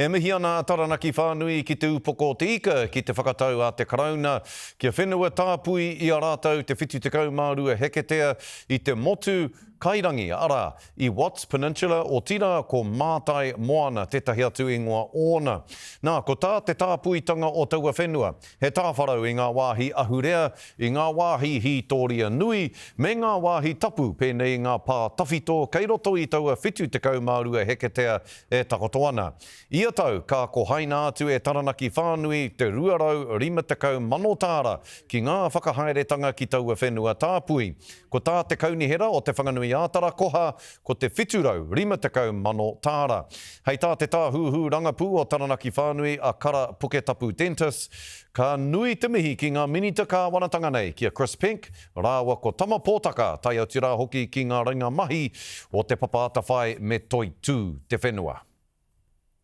E mihi ana taranaki whānui ki te upoko te ika ki te whakatau a te karauna. Kia whenua tāpui i a rātou te whitu te kaumārua heketea i te motu kairangi ara i Watts Peninsula o tira ko Mātai Moana tetahi atu ingoa ona. Nā, ko tā te tāpuitanga o taua whenua. He tāwharau i ngā wāhi ahurea, i ngā wāhi hītoria nui, me ngā wāhi tapu pēnei ngā pā tawhito kei roto i taua whitu te kaumārua heketea e takoto ana. Ia tau, ka ko haina atu e taranaki whānui te ruarau 50 mano tāra ki ngā whakahaeretanga ki taua whenua tāpui. Ko tā te kaunihera o te whanganui ātara koha, ko te whiturau 50 mano tāra. Hei tā te tāhuhu rangapū o taranaki whānui a Kara Puketapu Dentist, ka nui te mihi ki ngā minita ka wanatanga nei kia Chris Pink, rāua ko Tama Pōtaka, tai au tira hoki ki ngā ringa mahi o te papaata whai me toi tū te whenua.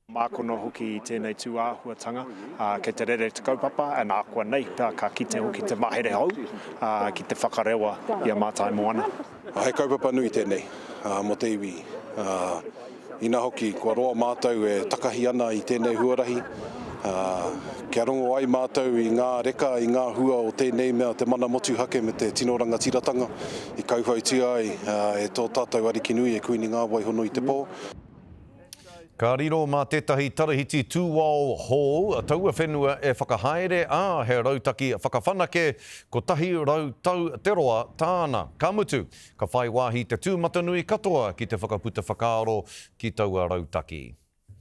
Mākono hoki i tēnei tū āhuatanga, kei te rere te kaupapa, e nā kua nei, ka kite hoki te mahere hau, ki te whakarewa i a Mātai Moana. Hei kaupapa nui tēnei, mo te iwi. Ina hoki, kua roa mātou e takahi ana i tēnei huarahi. Kia rongo ai mātou i ngā reka, i ngā hua o tēnei mea te mana motu hake me te tino ranga tiratanga. I kauhau tia ai, e tō tātou ariki nui e kuini ngā waihono i te pō. Ka riro mā tētahi tarahiti Tūwao Hall, taua whenua e whakahaere he rautaki whakawhanake ko tahi rautau te roa tāna. Ka mutu, ka whai wāhi te tūmatanui katoa ki te whakaputa whakaaro ki taua rautaki.